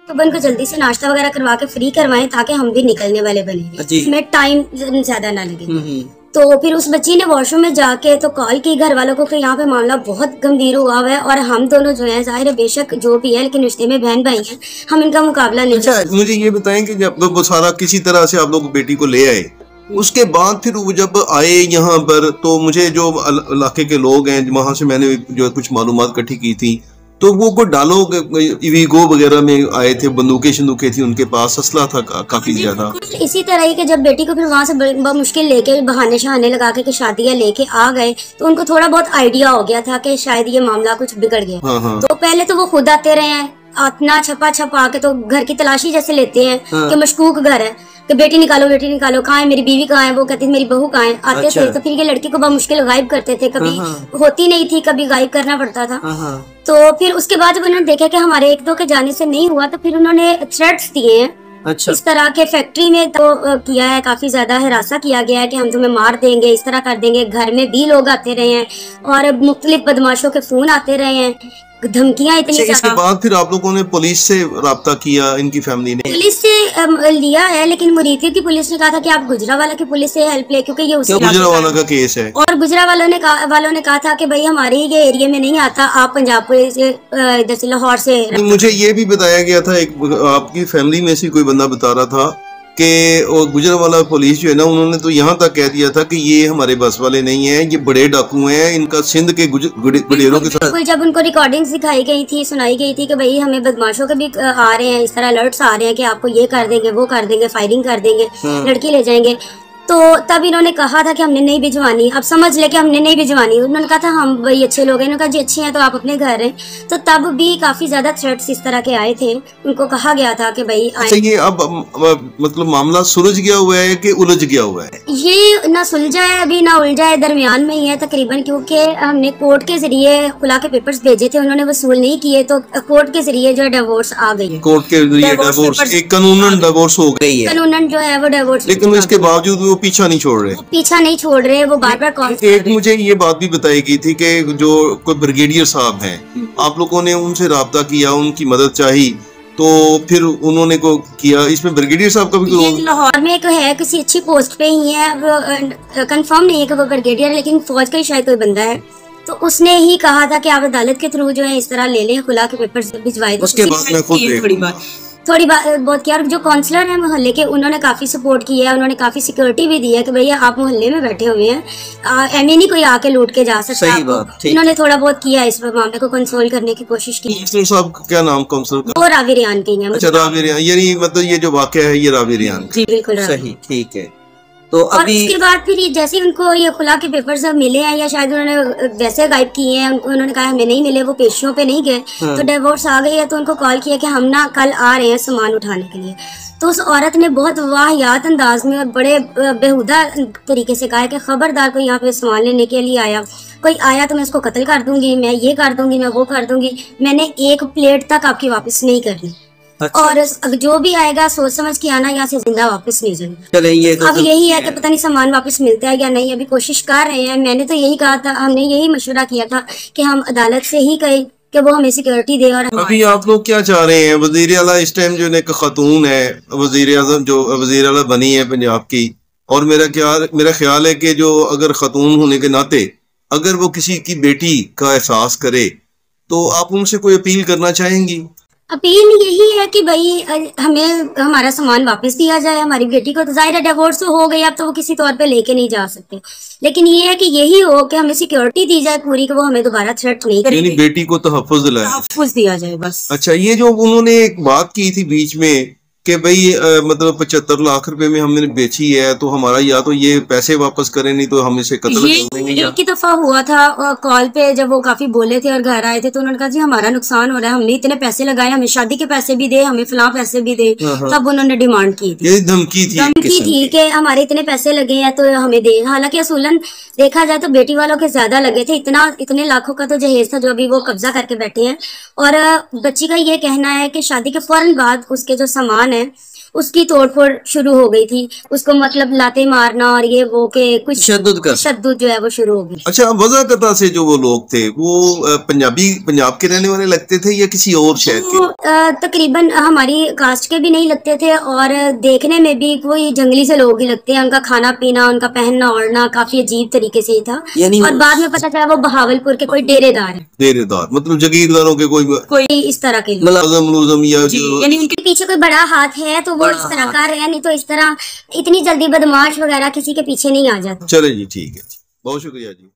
तो उनको जल्दी से नाश्ता वगैरह करवा के फ्री करवाएं ताकि हम भी निकलने वाले बने, इसमें टाइम ज्यादा ना लगे। तो फिर उस बच्ची ने वॉशरूम में जाके तो कॉल की घर वालों को कि यहाँ पे मामला बहुत गंभीर हुआ हुआ है और हम दोनों जो है जाहिर है बेशक जो भी है लेकिन रिश्ते में बहन भाई हैं, हम इनका मुकाबला नहीं। अच्छा मुझे ये बताएं कि जब वो सारा किसी तरह से आप लोग बेटी को ले आए, उसके बाद फिर वो जब आए यहाँ पर, तो मुझे जो इलाके के लोग हैं वहां से मैंने जो कुछ मालूमात इकट्ठी की थी, तो वो कोई डालो वीगो वगैरह में आए थे, बंदूकें शंदूकें थी उनके पास, असला था काफी ज्यादा। इसी तरह ही कि जब बेटी को फिर वहाँ से मुश्किल लेके बहाने शहाने लगा के शादियाँ लेके आ गए तो उनको थोड़ा बहुत आइडिया हो गया था कि शायद ये मामला कुछ बिगड़ गया। हाँ। तो पहले तो वो खुद आते रहे हैं, अपना छपा छपा के तो घर की तलाशी जैसे लेते हैं। हाँ। कि मशकूक घर है कि बेटी निकालो, कहाँ है मेरी बीवी, कहाँ है, वो कहती है मेरी बहू कहाँ है, आते थे। तो फिर ये लड़की को बहुत मुश्किल गायब करते थे, कभी होती नहीं थी, कभी गायब करना पड़ता था। तो फिर उसके बाद जब उन्होंने देखा कि हमारे एक दो के जाने से नहीं हुआ तो फिर उन्होंने थ्रेट्स दिए हैं। अच्छा। इस तरह के फैक्ट्री में तो किया है, काफी ज्यादा हिरासा किया गया है कि हम तुम्हें मार देंगे, इस तरह कर देंगे। घर में भी लोग आते रहे हैं और मुख्तलिफ बदमाशों के फोन आते रहे हैं, धमकियां इतनी। इसके बाद फिर आप लोगों ने पुलिस से राब्ता किया? इनकी फैमिली ने पुलिस से लिया है, लेकिन मुरीदी की पुलिस ने कहा था कि आप गुजरावाला की पुलिस से हेल्प ले, क्योंकि ये उसी गुजरावाला का केस है। और गुजरावाला ने कहा था कि भाई हमारे ये एरिया में नहीं आता, आप पंजाब पुलिस इधर से लाहौर से। मुझे ये भी बताया गया था, एक आपकी फैमिली में से कोई बंदा बता रहा था कि गुजरावाला पुलिस जो है ना, उन्होंने तो यहाँ तक कह दिया था कि ये हमारे बस वाले नहीं है, ये बड़े डाकू हैं, इनका सिंध के गुडेरों के साथ। जब उनको रिकॉर्डिंग्स दिखाई गई थी, सुनाई गई थी कि भाई हमें बदमाशों के भी आ रहे हैं, इस तरह अलर्ट्स आ रहे हैं कि आपको ये कर देंगे, वो कर देंगे, फायरिंग कर देंगे, लड़की ले जाएंगे, तो तब इन्होंने कहा था कि हमने नहीं भिजवानी। अब समझ ले कि हमने नहीं भिजवानी, उन्होंने कहा था हम भाई अच्छे लोग हैं, उन्होंने कहा जी अच्छे हैं तो आप अपने घर हैं। तो तब भी काफी ज्यादा थ्रेट्स इस तरह के आए थे, उनको कहा गया था कि भाई अच्छा ये अब मतलब मामला सुलझ गया हुआ है कि उलझ गया हुआ है? ये ना सुलझा है अभी ना उलझा है, दरमियान में ही है तकरीबन, क्योंकि हमने कोर्ट के जरिए खुला के पेपर्स भेजे थे, उन्होंने वसूल नहीं किए, तो कोर्ट के जरिए जो डिवोर्स आ गई। कोर्ट के जरिए डिवोर्स, एक कानूनन डिवोर्स हो गई है, कानूनन जो है वो डिवोर्स। लेकिन इसके बावजूद वो पीछा नहीं छोड़ रहे, वो बार बार एक मुझे ये बात भी बताई गई थी कि जो कोई ब्रिगेडियर साहब हैं, आप लोगों ने उनसे राब्ता किया, उनकी मदद चाहिए, तो फिर उन्होंने को किया। इसमें ब्रिगेडियर साहब का भी लाहौर में एक है, किसी अच्छी पोस्ट पे ही है, कंफर्म नहीं है कि वो ब्रिगेडियर, लेकिन फौज का ही शायद कोई बंदा है, तो उसने ही कहा था कि आप अदालत के थ्रू जो है इस तरह ले लें, खुला के पेपर्स भिजवाए। उसके बाद मैं खुद थोड़ी बहुत किया। जो काउंसलर है मोहल्ले के, उन्होंने काफी सपोर्ट किया है, उन्होंने काफी सिक्योरिटी भी दी है कि भैया आप मोहल्ले में बैठे हुए हैं, एम नहीं कोई आके लूट के जा सकता है। उन्होंने थोड़ा बहुत किया इस मामले को कंसोल करने की कोशिश की। काउंसलर साहब क्या नाम काउंसलर का? वो रावी रियान के हैं। अच्छा रावी रियान, यानी मतलब ये जो वाकया है ये रावी रियान। जी बिल्कुल सही, ठीक है। तो और उसके बाद फिर जैसे उनको ये खुला के पेपर्स मिले हैं, या शायद उन्होंने वैसे गायब किए हैं, उन्होंने कहा हमें नहीं मिले, वो पेशियों पे नहीं गए, तो डिवोर्स आ गई है, तो उनको कॉल किया कि हम ना कल आ रहे हैं सामान उठाने के लिए। तो उस औरत ने बहुत वाहियात अंदाज में और बड़े बेहुदा तरीके से कहा कि खबरदार कोई यहाँ पे सामान लेने के लिए आया, कोई आया तो मैं उसको कत्ल कर दूंगी, मैं ये कर दूंगी, मैं वो कर दूंगी, मैंने एक प्लेट तक आपकी वापस नहीं करनी। अच्छा। और जो भी आएगा सोच समझ के आना, यहाँ से जिंदा वापस नहीं जाएगा। अब यही है कि पता नहीं सामान वापस मिलता है या नहीं, अभी कोशिश कर रहे हैं। मैंने तो यही कहा था, हमने यही मशवरा किया था कि हम अदालत से ही कहें कि वो हमें सिक्योरिटी दे। और अभी आप लोग क्या चाह रहे हैं? वजीर आला इस टाइम जो एक खातून है वजीर आज़म, जो वजीर आला बनी है पंजाब की, और मेरा ख्याल है कि जो अगर खातून होने के नाते अगर वो किसी की बेटी का एहसास करे तो आप उनसे कोई अपील करना चाहेंगी? अपील यही है कि भाई हमें हमारा सामान वापस दिया जाए, हमारी बेटी को। तो जाहिर है डिवोर्स तो हो गई, अब तो वो किसी तौर पे लेके नहीं जा सकते, लेकिन ये है कि यही हो कि हमें सिक्योरिटी दी जाए पूरी, कि वो हमें दोबारा थ्रेट नहीं करेगी, बेटी को तहफ़्फ़ुज़ दिया जाए बस। अच्छा, ये जो उन्होंने एक बात की थी बीच में कि भाई मतलब 75 लाख रुपए में हमने बेची है, तो हमारा या तो ये पैसे वापस करें, नहीं तो हम इसे कत्ल कर देंगे। एक ही दफा हुआ था कॉल पे, जब वो काफी बोले थे और घर आए थे, तो उन्होंने कहा जी हमारा नुकसान हो रहा है, हमने इतने पैसे लगाए, हमें शादी के पैसे भी दे, हमें फलां पैसे भी दे। तब उन्होंने डिमांड की थी, ये धमकी थी कि हमारे इतने पैसे लगे हैं तो हमें दे। हालांकि असूलन देखा जाए तो बेटी वालों के ज्यादा लगे थे, इतने लाखों का तो जहेज था जो अभी वो कब्जा करके बैठे हैं। और बच्ची का ये कहना है कि शादी के फौरन बाद उसके जो सामान है उसकी तोड़फोड़ शुरू हो गई थी। उसको मतलब लाते मारना और ये वो के कुछ तशद्दुद जो है वो शुरू हो गई। अच्छा, वज़ाकता से जो वो लोग थे वो पंजाब के रहने वाले लगते थे या किसी और शहर के? तकरीबन हमारी कास्ट के भी नहीं लगते थे और देखने में भी कोई जंगली से लोग ही लगते हैं। उनका खाना पीना, उनका पहनना ओढ़ना काफी अजीब तरीके से था। और बाद में पता चला वो बहावलपुर के कोई डेरेदार है। डेरेदार मतलब जागीरदारों के कोई इस तरह के यानी उनके पीछे कोई बड़ा हाथ है तो वो इस तरह का है, नहीं तो इस तरह इतनी जल्दी बदमाश वगैरह किसी के पीछे नहीं आ जाता। चले जी, ठीक है, बहुत शुक्रिया जी।